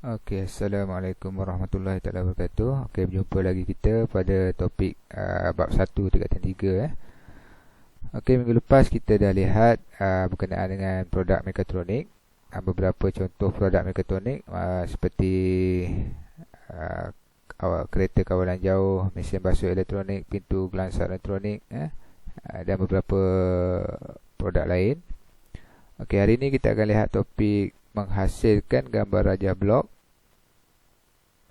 Okey, Assalamualaikum warahmatullahi taala wabarakatuh. Okey, berjumpa lagi kita pada topik bab 1 tingkatan 3 Okey, minggu lepas kita dah lihat berkenaan dengan produk mekatronik, beberapa contoh produk mekatronik seperti kereta kawalan jauh, mesin basuh elektronik, pintu gelansar elektronik dan beberapa produk lain. Okey, hari ini kita akan lihat topik menghasilkan gambar rajah blok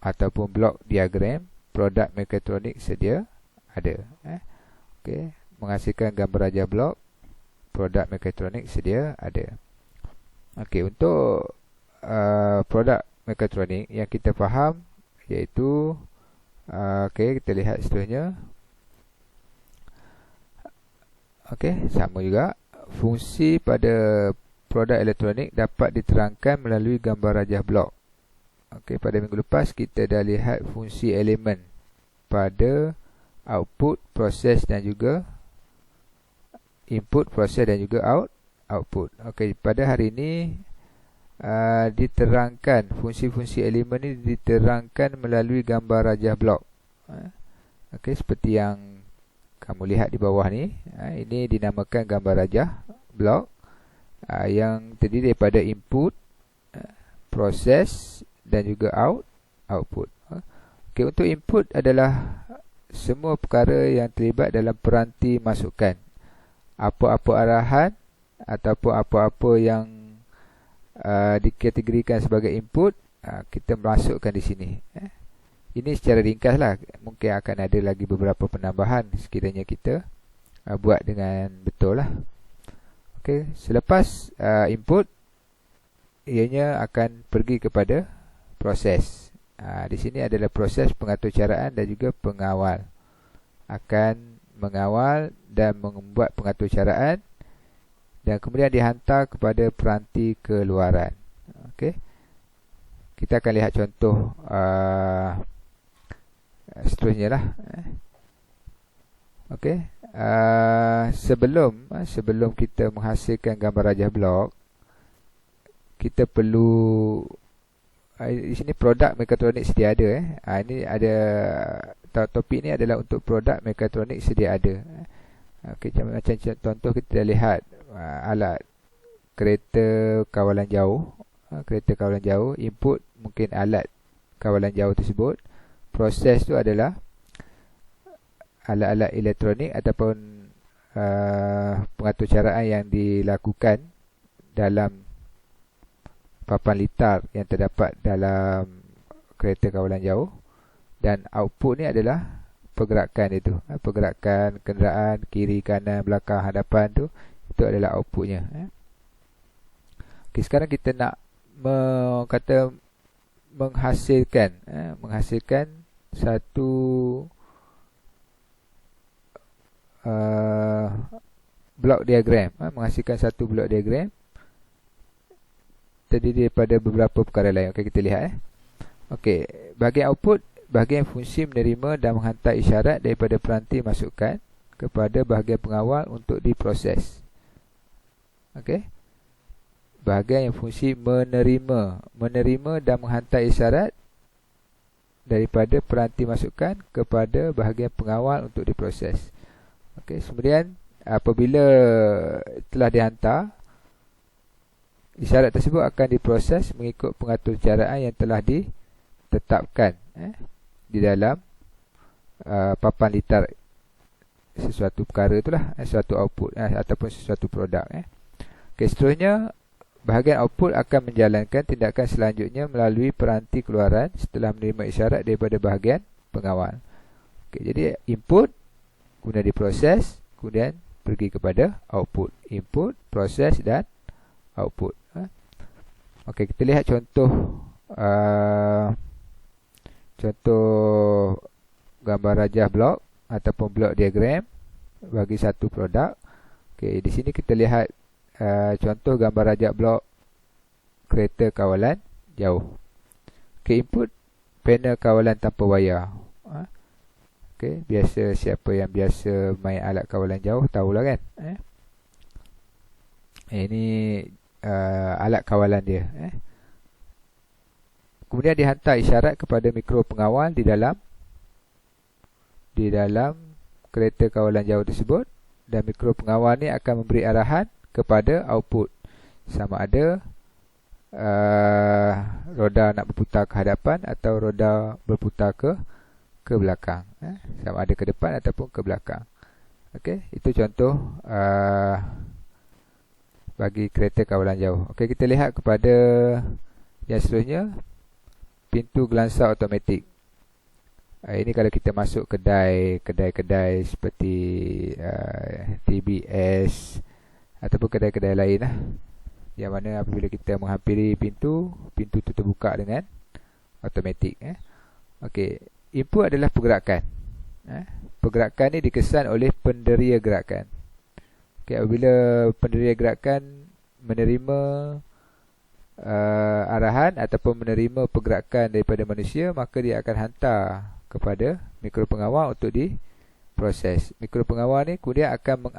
ataupun blok diagram produk mekatronik sedia ada. Okey, menghasilkan gambar rajah blok produk mekatronik sedia ada. Okey, untuk produk mekatronik yang kita faham iaitu okey, kita lihat seterusnya. Okey, sama juga fungsi pada produk elektronik dapat diterangkan melalui gambar rajah blok. Okey, pada minggu lepas kita dah lihat fungsi elemen pada output, proses dan juga input, proses dan juga output. Okey, pada hari ini diterangkan fungsi-fungsi elemen ini diterangkan melalui gambar rajah blok. Okey, seperti yang kamu lihat di bawah ni, ini dinamakan gambar rajah blok yang terdiri daripada input, proses dan juga output. Okey, untuk input adalah semua perkara yang terlibat dalam peranti masukan. Apa-apa arahan ataupun apa-apa yang dikategorikan sebagai input, kita masukkan di sini. Ini secara ringkas lah. Mungkin akan ada lagi beberapa penambahan sekiranya kita buat dengan betul lah. Okey, selepas input, ianya akan pergi kepada proses. Di sini adalah proses pengaturcaraan dan juga pengawal. Akan mengawal dan membuat pengaturcaraan dan kemudian dihantar kepada peranti keluaran. Okey, kita akan lihat contoh seterusnya lah. Okey, sebelum kita menghasilkan gambar rajah blok, kita perlu di sini produk mekatronik sedia ada. Ini ada topik ni adalah untuk produk mekatronik sedia ada. Okey, macam contoh kita dah lihat alat kereta kawalan jauh. Kereta kawalan jauh, input mungkin alat kawalan jauh tersebut. Proses tu adalah alat-alat elektronik ataupun pengaturcaraan yang dilakukan dalam papan litar yang terdapat dalam kereta kawalan jauh, dan output ni adalah pergerakan itu, pergerakan kenderaan kiri, kanan, belakang, hadapan tu, itu adalah outputnya. Okay, sekarang kita nak menghasilkan satu blok diagram, menghasilkan satu blok diagram terdiri daripada beberapa perkara lain. Okey, kita lihat. Okey, bahagian output, bahagian fungsi menerima dan menghantar isyarat daripada peranti masukan kepada bahagian pengawal untuk diproses. Okey, bahagian yang fungsi menerima dan menghantar isyarat daripada peranti masukan kepada bahagian pengawal untuk diproses. Okey, kemudian apabila telah dihantar, isyarat tersebut akan diproses mengikut pengaturcaraan yang telah ditetapkan di dalam papan litar sesuatu perkara itulah, sesuatu output ataupun sesuatu produk. Okey, seterusnya bahagian output akan menjalankan tindakan selanjutnya melalui peranti keluaran setelah menerima isyarat daripada bahagian pengawal. Okey, jadi input kemudian diproses, kemudian pergi kepada output. Input, proses dan output. Okey, kita lihat contoh gambar rajah blok ataupun blok diagram bagi satu produk. Okey, di sini kita lihat contoh gambar rajah blok kereta kawalan jauh. Okey, input panel kawalan tanpa wayar. Okey, biasa siapa yang biasa main alat kawalan jauh tahulah kan. Ini alat kawalan dia. Kemudian dihantar isyarat kepada mikro pengawal di dalam kereta kawalan jauh tersebut, dan mikro pengawal ni akan memberi arahan kepada output, sama ada roda nak berputar ke hadapan atau roda berputar ke belakang, sama ada ke depan ataupun ke belakang. Okey, itu contoh bagi kereta kawalan jauh. Okey, kita lihat kepada yang seterusnya, pintu gelansa automatik. Ini kalau kita masuk kedai seperti TBS ataupun kedai-kedai lain lah, yang mana apabila kita menghampiri pintu tu terbuka dengan automatik. Okey, input adalah pergerakan. Pergerakan ni dikesan oleh penderia gerakan. Okey, apabila penderia gerakan menerima arahan ataupun menerima pergerakan daripada manusia, maka dia akan hantar kepada mikro pengawal untuk diproses. Mikro pengawal ni kemudian akan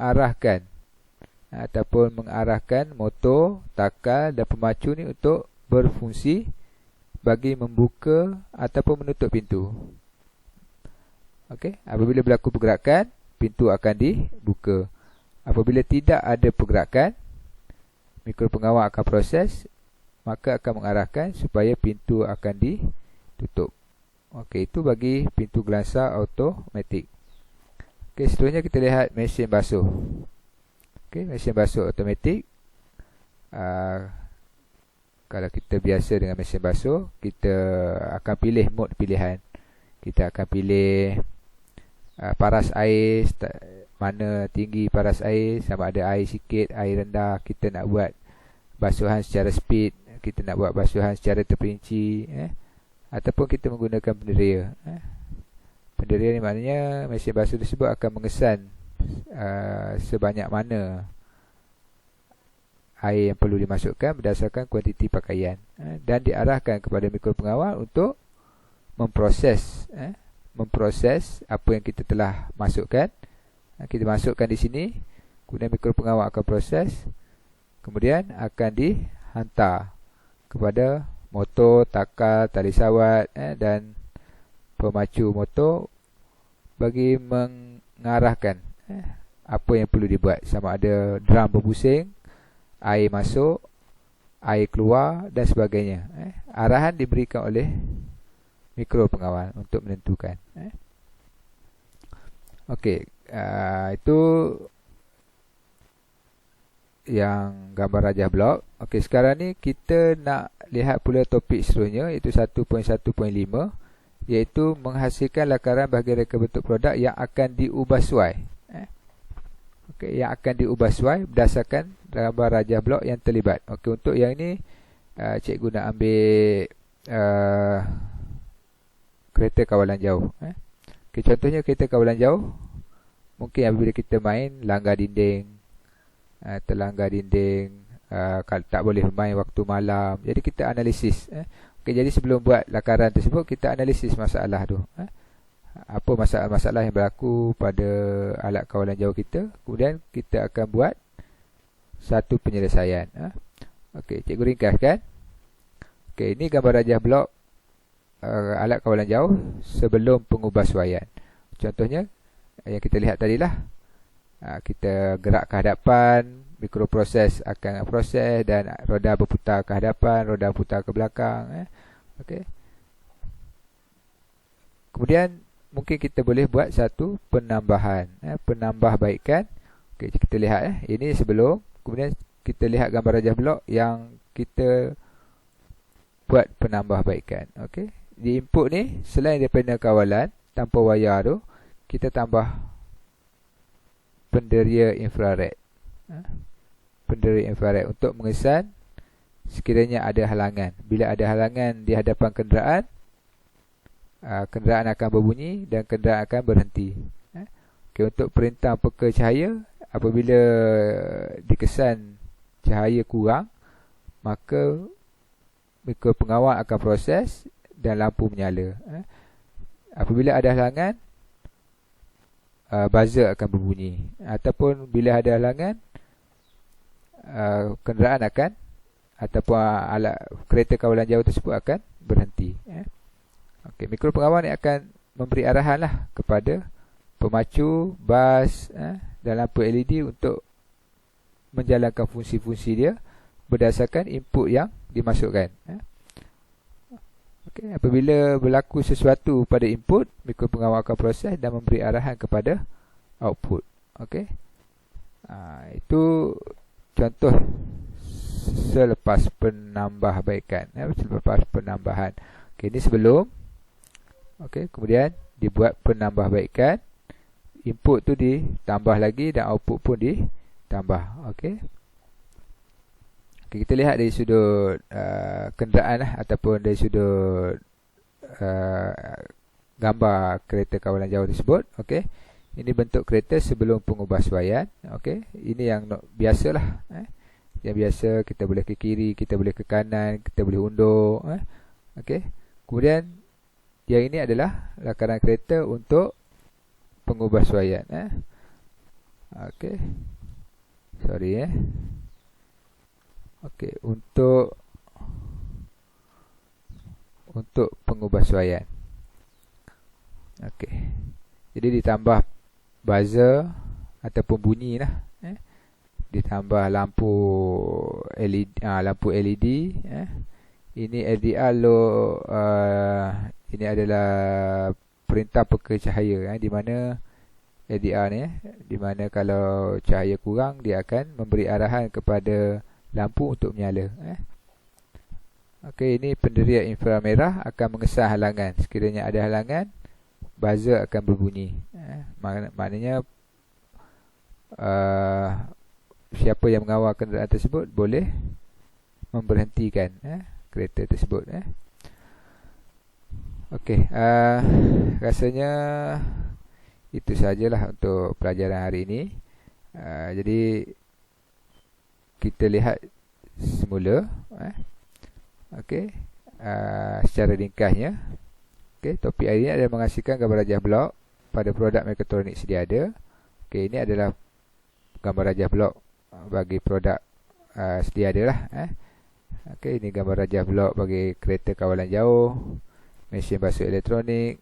mengarahkan motor, takal dan pemacu ni untuk berfungsi bagi membuka ataupun menutup pintu. Okey, apabila berlaku pergerakan, pintu akan dibuka. Apabila tidak ada pergerakan, mikro pengawal akan proses, maka akan mengarahkan supaya pintu akan ditutup. Okey, itu bagi pintu gelansa automatik. Okey, seterusnya kita lihat mesin basuh. Okey, mesin basuh automatik. Kalau kita biasa dengan mesin basuh, kita akan pilih mode pilihan. Kita akan pilih paras air, mana tinggi paras air, sama ada air sikit, air rendah. Kita nak buat basuhan secara speed, kita nak buat basuhan secara terperinci, ataupun kita menggunakan penderia. Penderia ni maknanya mesin basuh tersebut akan mengesan sebanyak mana air yang perlu dimasukkan berdasarkan kuantiti pakaian, dan diarahkan kepada mikro pengawal untuk memproses apa yang kita telah masukkan. Kita masukkan di sini, kemudian mikro pengawal akan proses, kemudian akan dihantar kepada motor, takal, tali sawat dan pemacu motor bagi mengarahkan apa yang perlu dibuat, sama ada drum berpusing, air masuk, air keluar dan sebagainya. Arahan diberikan oleh mikro pengawal untuk menentukan. Okey, itu yang gambar rajah blok. Okey, sekarang ni kita nak lihat pula topik seterusnya, iaitu 1.1.5, iaitu menghasilkan lakaran bahagian reka bentuk produk yang akan diubah suai. Okey, yang akan diubah suai berdasarkan gambar rajah blok yang terlibat. Okey, untuk yang ini cikgu nak ambil kereta kawalan jauh. Okey, contohnya kereta kawalan jauh, mungkin apabila kita main langgar dinding, terlanggar dinding, kalau tak boleh bermain waktu malam. Jadi kita analisis. Okey, jadi sebelum buat lakaran tersebut, kita analisis masalah tu. Apa masalah-masalah yang berlaku pada alat kawalan jauh kita. Kemudian kita akan buat satu penyelesaian. Okey, cikgu ringkaskan. Okey, ini gambar rajah blok alat kawalan jauh sebelum pengubahsuaian. Contohnya yang kita lihat tadilah, kita gerak ke hadapan, mikroproses akan proses, dan roda berputar ke hadapan, roda berputar ke belakang. Okey. Kemudian mungkin kita boleh buat satu penambahan, penambahbaikan. Okey, kita lihat ini sebelum, kemudian kita lihat gambar rajah blok yang kita buat penambahbaikan. Okey. Di input ni, selain daripada kawalan tanpa wayar tu, kita tambah penderia infrared. Penderia infrared untuk mengesan sekiranya ada halangan. Bila ada halangan di hadapan kenderaan, kenderaan akan berbunyi dan kenderaan akan berhenti. Okay, untuk perintah peka cahaya, apabila dikesan cahaya kurang, maka mikro pengawal akan proses dan lampu menyala. Apabila ada halangan, buzzer akan berbunyi. Ataupun bila ada halangan, kenderaan akan, ataupun alat kereta kawalan jauh tersebut akan berhenti. Okey, mikropengawal ni akan memberi arahan lah kepada pemacu, bas dan lampu LED untuk menjalankan fungsi-fungsi dia berdasarkan input yang dimasukkan. Okey, apabila berlaku sesuatu pada input, mikropengawal akan proses dan memberi arahan kepada output. Okey. Itu contoh selepas penambahbaikan, selepas penambahan. Okey, ini sebelum. Okey, kemudian dibuat penambahbaikan, input tu ditambah lagi dan output pun ditambah. Okey. Kita lihat dari sudut kenderaan ataupun dari sudut gambar kereta kawalan jauh tersebut. Okey, ini bentuk kereta sebelum pengubahsuaian. Okey, ini yang biasalah. Yang biasa, kita boleh ke kiri, kita boleh ke kanan, kita boleh undur. Okey, kemudian yang ini adalah lakaran kereta untuk pengubahsuaian. Okey, sorry Okey, untuk pengubahsuaian. Okey, jadi ditambah buzzer ataupun bunyi lah. Ditambah lampu LED. Ini LDR low. Ini adalah perintah peka cahaya, di mana LDR ni, di mana kalau cahaya kurang, dia akan memberi arahan kepada lampu untuk menyala. Okey, ini penderian inframerah akan mengesah halangan. Sekiranya ada halangan, buzzer akan berbunyi. Maknanya siapa yang mengawal kenderaan tersebut boleh memberhentikan kereta tersebut. Okey, rasanya itu sajalah untuk pelajaran hari ini. Jadi kita lihat semula, okey, secara ringkasnya. Okey, topik hari ini adalah menghasilkan gambar rajah blok pada produk mekatronik sedia ada. Okey, ini adalah gambar rajah blok bagi produk sedia ada lah. Okey, ini gambar rajah blok bagi kereta kawalan jauh, mesin basuh elektronik.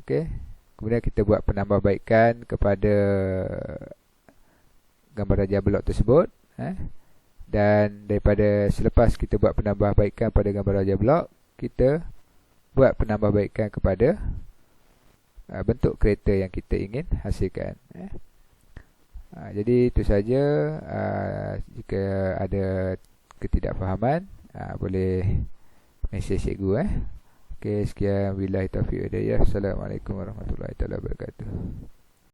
Okey, kemudian kita buat penambahbaikan kepada gambar rajah blok tersebut. Dan daripada selepas kita buat penambahbaikan pada gambar rajah blok, kita buat penambahbaikan kepada bentuk kereta yang kita ingin hasilkan. Jadi itu saja. Jika ada ketidakfahaman, boleh mesej cikgu. Okey, sekian, billahi taufiq hidayah. Assalamualaikum warahmatullahi wabarakatuh.